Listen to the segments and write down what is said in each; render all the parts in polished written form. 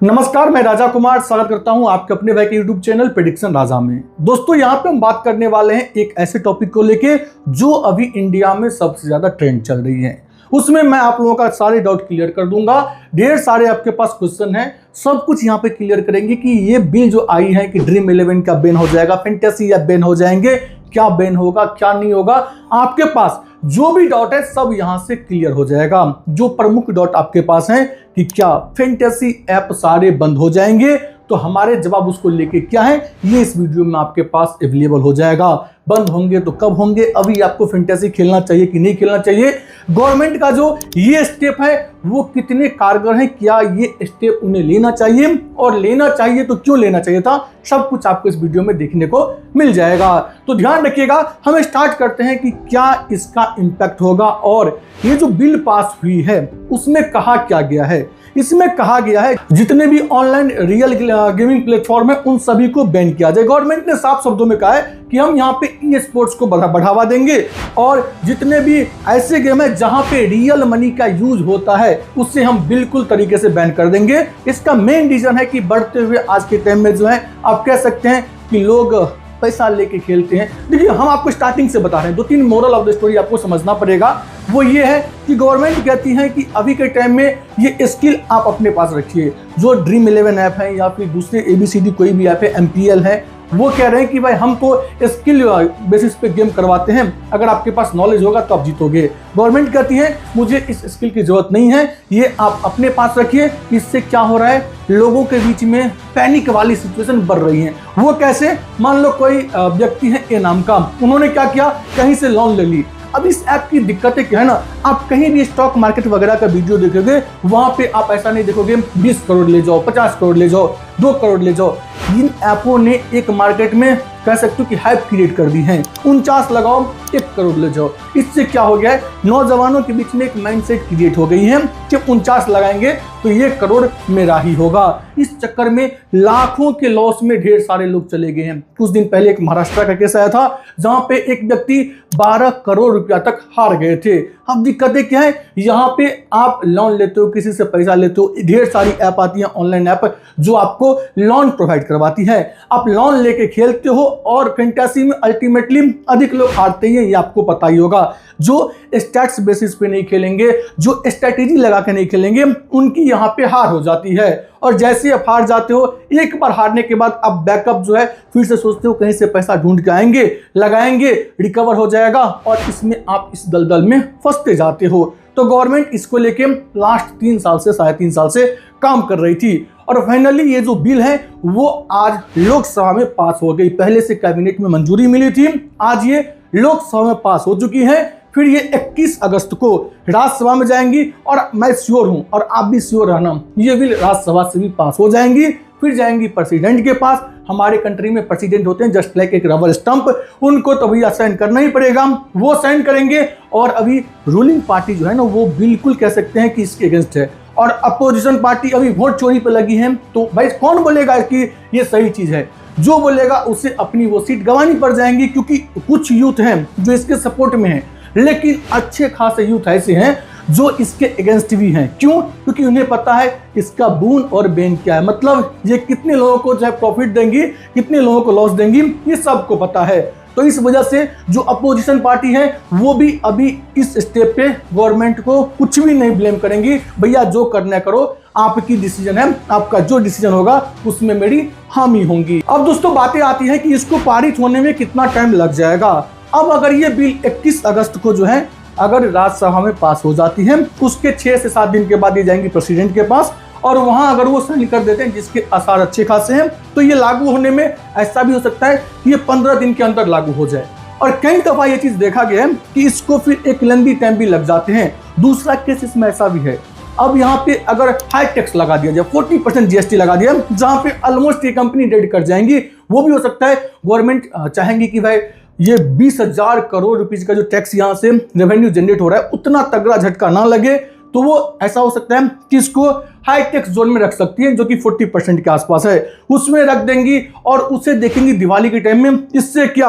नमस्कार, मैं राजा कुमार स्वागत करता हूं आपके अपने भाई के यूट्यूब चैनल प्रेडिक्शन राजा में। दोस्तों, यहां पे हम बात करने वाले हैं एक ऐसे टॉपिक को लेके जो अभी इंडिया में सबसे ज्यादा ट्रेंड चल रही है। उसमें मैं आप लोगों का सारे डाउट क्लियर कर दूंगा। ढेर सारे आपके पास क्वेश्चन हैं, सब कुछ यहाँ पे क्लियर करेंगे कि ये बिल जो आई है कि ड्रीम 11 का बैन हो जाएगा, फैंटेसी या बैन हो जाएंगे, क्या बैन होगा क्या नहीं होगा। आपके पास जो भी डाउट है सब यहां से क्लियर हो जाएगा। जो प्रमुख डाउट आपके पास हैं कि क्या फैंटेसी ऐप सारे बंद हो जाएंगे, तो हमारे जवाब उसको लेके क्या है ये इस वीडियो में आपके पास अवेलेबल हो जाएगा। बंद होंगे तो कब होंगे, अभी आपको फैंटेसी खेलना चाहिए कि नहीं खेलना चाहिए, गवर्नमेंट का जो ये स्टेप है वो कितने कारगर है, क्या ये स्टेप उन्हें लेना चाहिए और लेना चाहिए तो क्यों लेना चाहिए था, सब कुछ आपको इस वीडियो में देखने को मिल जाएगा। तो ध्यान रखिएगा, हम स्टार्ट करते हैं कि क्या इसका इंपैक्ट होगा और ये जो बिल पास हुई है उसमें कहा क्या गया है। इसमें कहा गया है जितने भी ऑनलाइन रियल गेमिंग प्लेटफॉर्म है उन सभी को बैन किया जाए। गवर्नमेंट ने साफ शब्दों में कहा है कि हम यहाँ पे ई स्पोर्ट्स को बढ़ावा देंगे और जितने भी ऐसे गेम है जहाँ पे रियल मनी का यूज होता है उससे हम बिल्कुल तरीके से बैन कर देंगे। इसका मेन रीजन है कि बढ़ते हुए आज के टाइम में जो है आप कह सकते हैं कि लोग पैसा लेके खेलते हैं। देखिए, हम आपको स्टार्टिंग से बता रहे हैं, दो तीन मोरल ऑफ द स्टोरी आपको समझना पड़ेगा। वो ये है कि गवर्नमेंट कहती है कि अभी के टाइम में ये स्किल आप अपने पास रखिए। जो ड्रीम 11 ऐप है या फिर दूसरे ABCD कोई भी ऐप है, MPL है, वो कह रहे हैं कि भाई हमको स्किल बेसिस पे गेम करवाते हैं, अगर आपके पास नॉलेज होगा तो आप जीतोगे। गवर्नमेंट कहती है मुझे इस स्किल की जरूरत नहीं है, ये आप अपने पास रखिए। इससे क्या हो रहा है, लोगों के बीच में पैनिक वाली सिचुएशन बढ़ रही है। वो कैसे, मान लो कोई व्यक्ति है ए नाम का, उन्होंने क्या किया, कहीं से लोन ले ली। अब इस ऐप की दिक्कतें क्या है ना, आप कहीं भी स्टॉक मार्केट वगैरह का वीडियो देखोगे वहां पे आप ऐसा नहीं देखोगे 20 करोड़ ले जाओ, 50 करोड़ ले जाओ, 2 करोड़ ले जाओ। इन ऐपों ने एक मार्केट में कह सकते हो कि हाइप क्रिएट कर दी है। 49 लगाओ 1 करोड़ ले जाओ। इससे क्या हो गया है, नौजवानों के बीच में एक माइंडसेट क्रिएट हो गई है कि 49 लगाएंगे तो 1 करोड़ मेरा ही होगा। इस चक्कर में लाखों के लॉस में ढेर सारे लोग चले गए हैं। कुछ दिन पहले एक महाराष्ट्र का केस आया था जहां पे एक व्यक्ति 12 करोड़ रुपया तक हार गए थे। अब दिक्कतें क्या है, यहाँ पे आप लोन लेते हो, किसी से पैसा लेते हो, ढेर सारी ऐप आती है ऑनलाइन ऐप जो आपको लोन प्रोवाइड करवाती है। आप लोन लेके खेलते हो और फैंटेसी में अल्टीमेटली अधिक लोग हारते हैं, ये आपको पता ही होगा। जो स्टैट्स बेसिस पे नहीं खेलेंगे, जो स्ट्रेटेजी लगा के नहीं खेलेंगे, उनकी यहाँ पे हार हो जाती है। और जैसे आप हार जाते हो, एक बार हारने के बाद अब बैकअप जो है फिर से सोचते हो कहीं से पैसा ढूंढ के आएंगे, लगाएंगे, रिकवर हो जाएगा और इसमें आप इस दलदल में फंसते जाते हो। तो गवर्नमेंट इसको लेके लास्ट 3 साल से 3.5 साल से काम कर रही थी और फाइनली ये जो बिल है वो आज लोकसभा में पास हो गई। पहले से कैबिनेट में मंजूरी मिली थी, आज ये लोकसभा में पास हो चुकी है। फिर ये 21 अगस्त को राज्यसभा में जाएंगी और मैं श्योर हूं और आप भी श्योर रहना, ये बिल राज्यसभा से भी पास हो जाएंगी। फिर जाएंगी प्रेसिडेंट के पास। हमारे कंट्री में प्रेसिडेंट होते हैं जस्ट लाइक एक रबर स्टंप, उनको तो भैया साइन करना ही पड़ेगा, वो साइन करेंगे। और अभी रूलिंग पार्टी जो है ना वो बिल्कुल कह सकते हैं कि इसके अगेंस्ट है और अपोजिशन पार्टी अभी वोट चोरी पे लगी है। तो भाई कौन बोलेगा कि ये सही चीज है, जो बोलेगा उसे अपनी वो सीट गंवानी पड़ जाएंगी। क्योंकि कुछ यूथ हैं जो इसके सपोर्ट में है, लेकिन अच्छे खासे यूथ ऐसे हैं जो इसके अगेंस्ट भी हैं। क्यों? क्योंकि उन्हें पता है इसका बून और बेन क्या है, मतलब ये कितने लोगों को जो है प्रॉफिट देंगी, कितने लोगों को लॉस देंगी, ये सबको पता है। तो इस वजह से जो अपोजिशन पार्टी है वो भी अभी इस स्टेप पे गवर्नमेंट को कुछ भी नहीं ब्लेम करेंगी। भैया जो करना करो, आपकी डिसीजन है, आपका जो डिसीजन होगा उसमें मेरी हामी होंगी। अब दोस्तों बातें आती है कि इसको पारित होने में कितना टाइम लग जाएगा। अब अगर ये बिल 21 अगस्त को जो है अगर राज्यसभा में पास हो जाती है, उसके 6 से 7 दिन के बाद ये जाएंगी प्रेसिडेंट के पास और वहां अगर वो साइन कर देते हैं, जिसके आसार अच्छे खासे हैं, तो ये लागू होने में ऐसा भी हो सकता है कि ये 15 दिन के अंदर लागू हो जाए। और कई दफा ये चीज देखा गया है कि इसको फिर एक लंबी टाइम भी लग जाते हैं। दूसरा केस इसमें ऐसा भी है, अब यहाँ पे अगर हाई टैक्स लगा दिया जाए, 40% GST लगा दिया, जहां पे ऑलमोस्ट ये कंपनी डेड कर जाएंगी, वो भी हो सकता है। गवर्नमेंट चाहेंगी कि भाई ये 20,000 करोड़ रुपीज का जो टैक्स यहाँ से रेवेन्यू जनरेट हो रहा है उतना तगड़ा झटका ना लगे, तो वो ऐसा हो सकता है कि इसको हाई टैक्स जोन में रख सकती है जो कि 40% के आसपास है, उसमें रख देंगी और उसे देखेंगी दिवाली के टाइम में। इससे क्या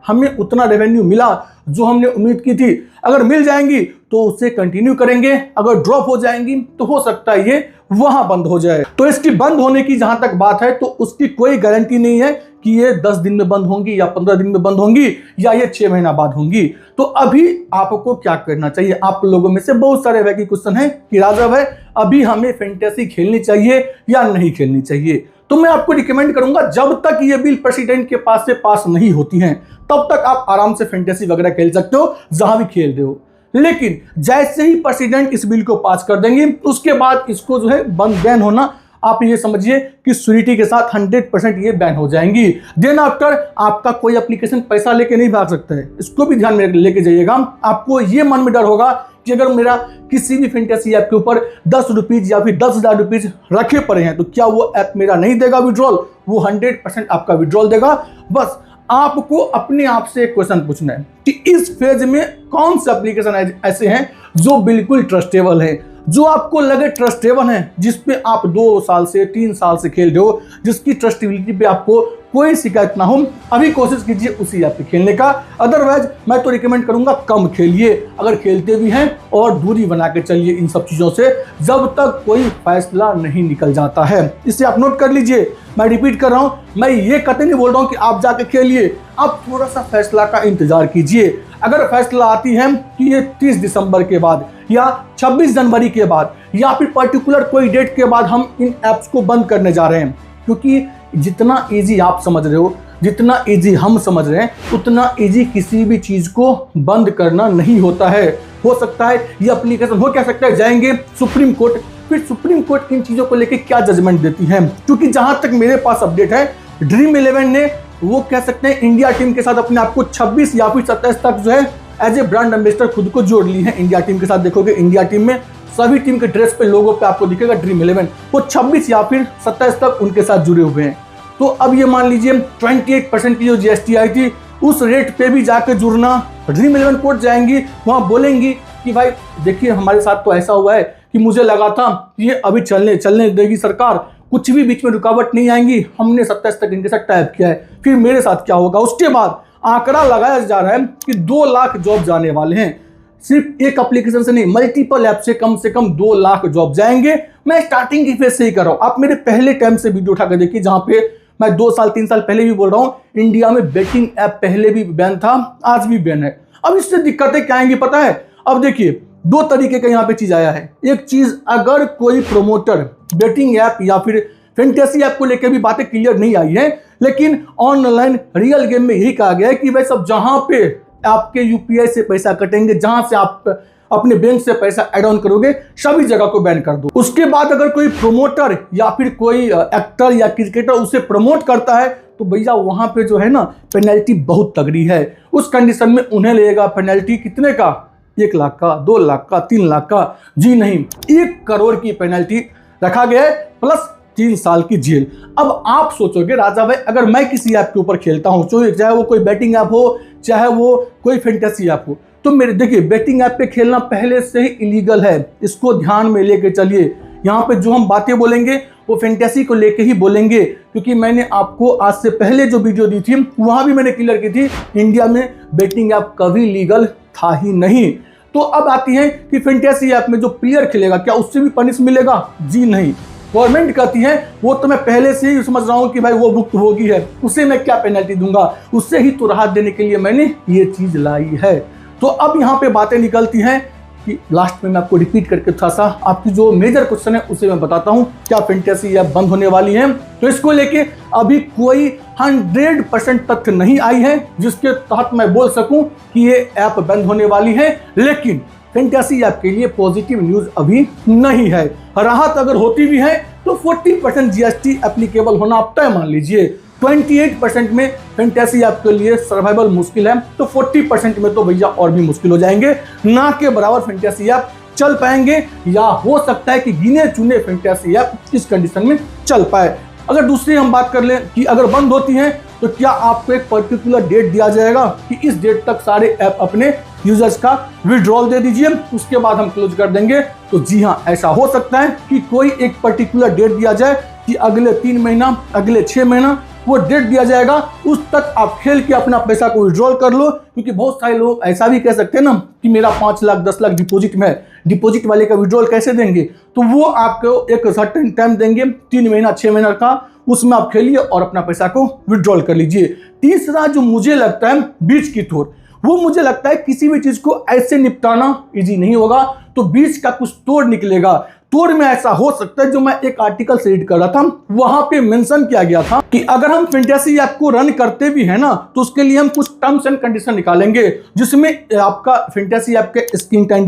हमें उतना रेवेन्यू मिला जो हमने उम्मीद की थी, अगर मिल जाएंगी तो उसे कंटिन्यू करेंगे, अगर ड्रॉप हो जाएंगी तो हो सकता है ये वहां बंद हो जाए। तो इसकी बंद होने की जहां तक बात है तो उसकी कोई गारंटी नहीं है कि ये 10 दिन में बंद होंगी या 15 दिन में बंद होंगी या ये 6 महीना बाद होंगी। तो अभी आपको क्या करना चाहिए? आप लोगों में से बहुत सारे वैसे क्वेश्चन है कि राजा भाई अभी हमें फैंटेसी खेलनी चाहिए या नहीं खेलनी चाहिए। तो मैं आपको रिकमेंड करूंगा जब तक ये बिल प्रेसिडेंट के पास से पास नहीं होती हैं तब तक आप आराम से फैंटेसी वगैरह खेल सकते हो, जहां भी खेल रहे हो। लेकिन जैसे ही प्रेसिडेंट इस बिल को पास कर देंगे उसके बाद इसको जो है बंद बैन होना, आप ये समझिए कि श्योरिटी के साथ 100% ये बैन हो जाएंगी। देन आफ्टर आपका कोई एप्लीकेशन पैसा लेके नहीं भाग सकता है, इसको भी ध्यान में लेके जाइएगा। आपको ये मन में डर होगा कि अगर मेरा किसी भी फैंटेसी ऐप के ऊपर 10 रुपीज या फिर 10,000 रुपीज रखे पड़े हैं तो क्या वो ऐप मेरा नहीं देगा विड्रॉल? वो 100% आपका विड्रॉल देगा। बस आपको अपने आप से एक क्वेश्चन पूछना है कि इस फेज में कौन से एप्लीकेशन ऐसे हैं जो बिल्कुल ट्रस्टेबल है, जो आपको लगे ट्रस्टेबल है, जिस पे आप 2 साल से 3 साल से खेल रहे हो, जिसकी ट्रस्टेबिलिटी पे आपको कोई शिकायत ना हो। अभी कोशिश कीजिए उसी ऐप पे खेलने का। अदरवाइज मैं तो रिकमेंड करूंगा कम खेलिए, अगर खेलते भी हैं, और दूरी बना के चलिए इन सब चीज़ों से जब तक कोई फैसला नहीं निकल जाता है। इसे आप नोट कर लीजिए। मैं रिपीट कर रहा हूं, मैं ये कतई नहीं बोल रहा हूं कि आप जाके खेलिए, आप थोड़ा सा फैसला का इंतजार कीजिए। अगर फैसला आती है कि ये 30 दिसंबर के बाद या 26 जनवरी के बाद या फिर पर्टिकुलर कोई डेट के बाद हम इन ऐप्स को बंद करने जा रहे हैं, क्योंकि जितना इजी आप समझ रहे हो, जितना इजी हम समझ रहे हैं, उतना इजी किसी भी चीज को बंद करना नहीं होता है। हो सकता है ये एप्लीकेशन हो क्या सकता है जाएंगे सुप्रीम कोर्ट, फिर सुप्रीम कोर्ट इन चीजों को लेके क्या जजमेंट देती है। क्योंकि जहां तक मेरे पास अपडेट है, ड्रीम 11 ने वो कह सकते हैं इंडिया टीम के साथ अपने आप को 26 या फिर 27 तक जो है एज ए ब्रांड एम्बेसडर खुद को जोड़ ली है इंडिया टीम के साथ। देखोगे इंडिया टीम में सभी टीम के ड्रेस पे लोगों पे आपको दिखेगा ड्रीम 11, वो 26 या फिर 27 तक उनके साथ जुड़े हुए हैं। तो अब ये मान लीजिए 28% की जो जीएसटी आई थी उस रेट पे भी जाकर जुड़ना, ड्रीम 11 कोर्ट जाएंगी, वहां बोलेंगी कि भाई देखिए हमारे साथ तो ऐसा हुआ है कि मुझे लगा था कि ये अभी चलने देगी सरकार, कुछ भी बीच में रुकावट नहीं आएंगी, हमने 27 तक इनके साथ टाइप किया है, फिर मेरे साथ क्या होगा। उसके बाद आंकड़ा लगाया जा रहा है कि 2 लाख जॉब जाने वाले हैं, सिर्फ एक एप्लीकेशन से नहीं, मल्टीपल ऐप से कम 2 लाख जॉब जाएंगे। मैं स्टार्टिंग की फेज से ही कर रहा हूं, आप मेरे पहले टाइम से वीडियो उठाकर देखिए जहां पे मैं 2 साल 3 साल पहले भी बोल रहा हूं इंडिया में बेटिंग ऐप पहले भी बैन था, आज भी बैन है। अब इससे दिक्कतें क्या आएंगी पता है? अब देखिए 2 तरीके का यहाँ पे चीज आया है। एक चीज, अगर कोई प्रोमोटर बेटिंग ऐप या फिर फैंटेसी ऐप को लेकर भी बातें क्लियर नहीं आई है, लेकिन ऑनलाइन रियल गेम में यही कहा गया है कि भाई सब जहां पे आपके यूपीआई से पैसा कटेंगे, जहां से आप अपने बैंक से पैसा ऐड ऑन करोगे, सभी जगह को बैन कर दो। उसके बाद अगर कोई प्रोमोटर या फिर कोई एक्टर या क्रिकेटर उसे प्रमोट करता है तो भैया वहां पे जो है ना पेनल्टी बहुत तगड़ी है। उस कंडीशन में उन्हें लगेगा पेनल्टी कितने का, 1 लाख का, 2 लाख का, 3 लाख का, जी नहीं 1 करोड़ की पेनल्टी रखा गया है प्लस 3 साल की जेल। अब आप सोचोगे राजा भाई अगर मैं किसी ऐप के ऊपर खेलता हूं, चाहे वो कोई बैटिंग ऐप हो चाहे वो कोई फैंटेसी ऐप हो, तो मेरे देखिए बैटिंग ऐप पे खेलना पहले से ही इलीगल है, इसको ध्यान में लेके चलिए। यहाँ पे जो हम बातें बोलेंगे वो फैंटेसी को लेके ही बोलेंगे, क्योंकि मैंने आपको आज से पहले जो वीडियो दी थी वहां भी मैंने क्लियर की थी इंडिया में बैटिंग ऐप कभी लीगल था ही नहीं। तो अब आती है कि फैंटेसी ऐप में जो प्लेयर खेलेगा क्या उससे भी पनिश मिलेगा? जी नहीं, गवर्नमेंट कहती है वो तो मैं पहले से ही समझ रहा हूं कि भाई वो भुक्तभोगी है, उसे मैं क्या पेनल्टी दूंगा, उससे ही तो राहत देने के लिए मैंने ये चीज लाई है। तो अब यहाँ पे बातें निकलती हैं कि लास्ट में मैं आपको रिपीट करके थोड़ा सा आपकी जो मेजर क्वेश्चन है उसे मैं बताता हूँ, क्या फैंटेसी ऐप बंद होने वाली है? तो इसको लेके अभी कोई 100% तथ्य नहीं आई है जिसके तहत मैं बोल सकूं कि ये ऐप बंद होने वाली है, लेकिन फैंटेसी ऐप के लिए पॉजिटिव न्यूज अभी नहीं है। राहत अगर होती भी है तो 40% जीएसटी एप्लीकेबल होना आप तय मान लीजिए। 28% में फैंटेसी ऐप के लिए सर्वाइवल मुश्किल है, तो 40% में तो भैया और भी मुश्किल हो जाएंगे, ना के बराबर फैंटेसी ऐप चल पाएंगे, या हो सकता है कि गिने चुने फैंटेसी ऐप इस कंडीशन में चल पाए। अगर दूसरी हम बात कर लें कि अगर बंद होती हैं तो क्या आपको एक पर्टिकुलर डेट दिया जाएगा कि इस डेट तक सारे ऐप अपने यूजर्स का विड्रॉल दे दीजिए, उसके बाद हम क्लोज कर देंगे? तो जी हाँ, ऐसा हो सकता है कि कोई एक पर्टिकुलर डेट दिया जाए कि अगले 3 महीना, अगले 6 महीना वो डेट दिया जाएगा, उस तक आप खेल के अपना पैसा को विड्रॉल कर लो। क्योंकि बहुत सारे लोग ऐसा भी कह सकते हैं ना कि मेरा 5 लाख 10 लाख डिपॉजिट में है, डिपॉजिट वाले का विड्रॉल कैसे देंगे? तो वो आपको एक सर्टेन टाइम देंगे, 3 महीना 6 महीना का, उसमें आप खेलिए और अपना पैसा को विड्रॉल कर लीजिए। तीसरा जो मुझे लगता है बीच की तोड़, वो मुझे लगता है किसी भी चीज को ऐसे निपटाना इजी नहीं होगा, तो बीच का कुछ तोड़ निकलेगा। तोड़ में ऐसा हो सकता है, जो मैं एक आर्टिकल से रीड कर रहा था, वहां पे मेंशन किया गया था कि अगर हम फैंटेसी ऐप को रन करते भी है ना, तो उसके लिए हम कुछ टर्म्स एंड कंडीशन निकालेंगे, जिसमें आपका फैंटेसी ऐप के स्क्रीन टाइम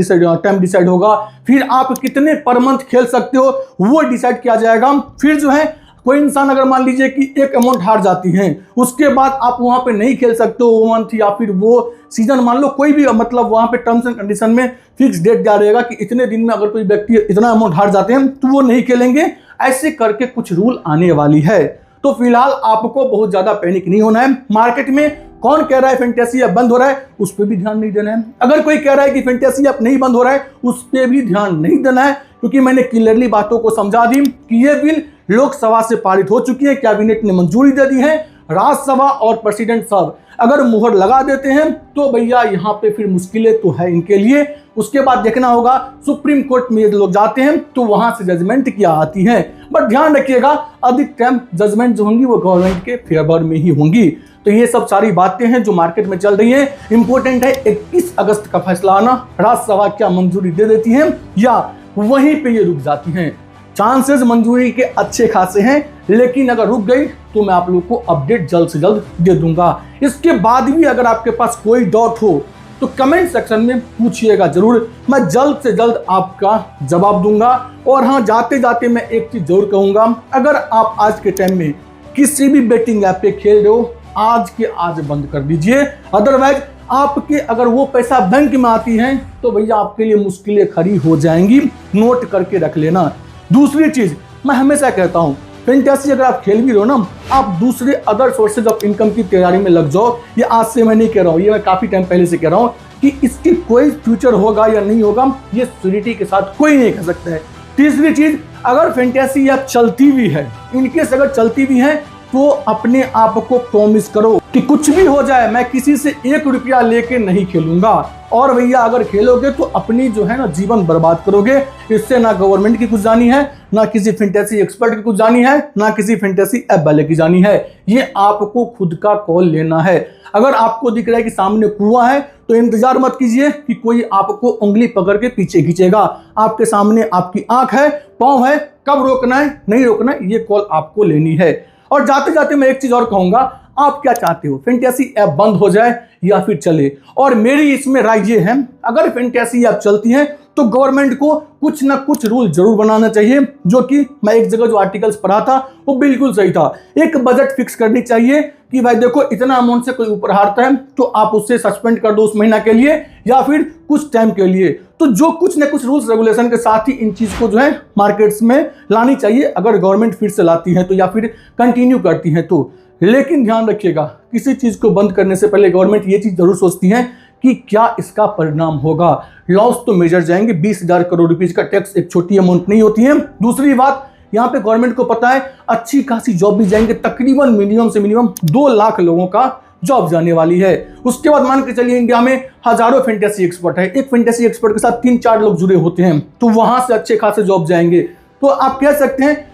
डिसाइड होगा, फिर आप कितने पर मंथ खेल सकते हो वो डिसाइड किया जाएगा। फिर जो है कोई इंसान अगर मान लीजिए कि एक अमाउंट हार जाती है, उसके बाद आप वहां पे नहीं खेल सकते हो वो मंथ या फिर वो सीजन, मान लो कोई भी, मतलब वहां पे टर्म्स एंड कंडीशन में फिक्स डेट दिया रहेगा कि इतने दिन में अगर कोई व्यक्ति इतना अमाउंट हार जाते हैं तो वो नहीं खेलेंगे। ऐसे करके कुछ रूल आने वाली है। तो फिलहाल आपको बहुत ज्यादा पैनिक नहीं होना है। मार्केट में कौन कह रहा है फैंटेसी ऐप बंद हो रहा है, उस पर भी ध्यान नहीं देना है। अगर कोई कह रहा है कि फैंटेसी ऐप नहीं बंद हो रहा है, उस पर भी ध्यान नहीं देना है, क्योंकि मैंने क्लियरली बातों को समझा दी कि ये बिल लोकसभा से पारित हो चुकी है, कैबिनेट ने मंजूरी दे दी है, राज्यसभा और प्रेसिडेंट साहब अगर मुहर लगा देते हैं तो भैया यहाँ पे फिर मुश्किलें तो है इनके लिए। उसके बाद देखना होगा सुप्रीम कोर्ट में लोग जाते हैं तो वहां से जजमेंट क्या आती है। बट ध्यान रखिएगा, अधिक टाइम जजमेंट जो होंगी वो गवर्नमेंट के फेवर में ही होंगी। तो ये सब सारी बातें हैं जो मार्केट में चल रही हैं। इंपॉर्टेंट है 21 अगस्त का फैसला आना, राज्यसभा क्या मंजूरी दे देती है या वहीं पे ये रुक जाती हैं। चांसेस मंजूरी के अच्छे खासे हैं, लेकिन अगर रुक गई तो मैं आप लोग को अपडेट जल्द से जल्द दे दूंगा। इसके बाद भी अगर आपके पास कोई डाउट हो तो कमेंट सेक्शन में पूछिएगा जरूर, मैं जल्द से जल्द आपका जवाब दूंगा। और हाँ, जाते जाते मैं एक चीज जरूर कहूंगा, अगर आप आज के टाइम में किसी भी बेटिंग ऐप पे खेल रहे हो, आज के आज बंद कर दीजिए। अदरवाइज आपके अगर वो पैसा बैंक में आती है तो भैया आपके लिए मुश्किलें खड़ी हो जाएंगी, नोट करके रख लेना। दूसरी चीज मैं हमेशा कहता हूं, फैंटेसी अगर आप खेल भी रहे हो ना, आप दूसरे अदर सोर्सेज ऑफ इनकम की तैयारी में लग जाओ। ये आज से मैं नहीं कह रहा हूँ, ये मैं काफी टाइम पहले से कह रहा हूँ कि इसकी कोई फ्यूचर होगा या नहीं होगा, ये श्योरिटी के साथ कोई नहीं कह सकता है। तीसरी चीज, अगर फैंटेसी ऐप चलती भी है, इनकेस अगर चलती भी है, तो अपने आप को प्रॉमिस करो कि कुछ भी हो जाए मैं किसी से 1 रुपया लेके नहीं खेलूंगा। और भैया अगर खेलोगे तो अपनी जो है ना जीवन बर्बाद करोगे। इससे ना गवर्नमेंट की कुछ जानी है, ना किसी फैंटेसी एक्सपर्ट की कुछ जानी है, ना किसी फैंटेसी ऐप वाले की जानी है। ये आपको खुद का कॉल लेना है। अगर आपको दिख रहा है कि सामने कुआं है तो इंतजार मत कीजिए कि कोई आपको उंगली पकड़ के पीछे खींचेगा। आपके सामने आपकी आंख है, पांव है, कब रोकना है नहीं रोकना है ये कॉल आपको लेनी है। और जाते जाते मैं एक चीज और कहूंगा, आप क्या चाहते हो, फैंटेसी ऐप बंद हो जाए या फिर चले? और मेरी इसमें राय ये है, अगर फैंटेसी ऐप चलती है तो गवर्नमेंट को कुछ ना कुछ रूल जरूर बनाना चाहिए, जो कि मैं एक जगह जो आर्टिकल्स पढ़ा था वो बिल्कुल सही था। एक बजट फिक्स करनी चाहिए कि भाई देखो इतना अमाउंट से कोई ऊपर हारता है तो आप उससे सस्पेंड कर दो उस महीना के लिए या फिर कुछ टाइम के लिए। तो जो कुछ ना कुछ रूल्स रेगुलेशन के साथ ही इन चीज को जो है मार्केट्स में लानी चाहिए, अगर गवर्नमेंट फिर से लाती है तो या फिर कंटिन्यू करती है तो। लेकिन ध्यान रखिएगा, किसी चीज को बंद करने से पहले गवर्नमेंट ये चीज जरूर सोचती है कि क्या इसका परिणाम होगा। लॉस तो मेजर जाएंगे, 20,000 करोड़ रुपीज का टैक्स एक छोटी अमाउंट नहीं होती है। दूसरी बात, यहाँ पे गवर्नमेंट को पता है अच्छी खासी जॉब भी जाएंगे, तकरीबन मिनिमम से मिनिमम 2 लाख लोगों का जॉब जाने वाली है। उसके बाद मान के चलिए इंडिया में हजारों फैंटेसी एक्सपर्ट है, एक फैंटेसी एक्सपर्ट के साथ 3-4 लोग जुड़े होते हैं, तो वहां से अच्छे खासे जॉब जाएंगे। तो आप कह सकते हैं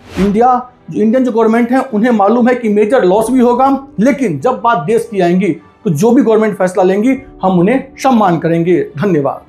इंडियन जो गवर्नमेंट है उन्हें मालूम है कि मेजर लॉस भी होगा, लेकिन जब बात देश की आएंगी तो जो भी गवर्नमेंट फैसला लेंगी हम उन्हें सम्मान करेंगे। धन्यवाद।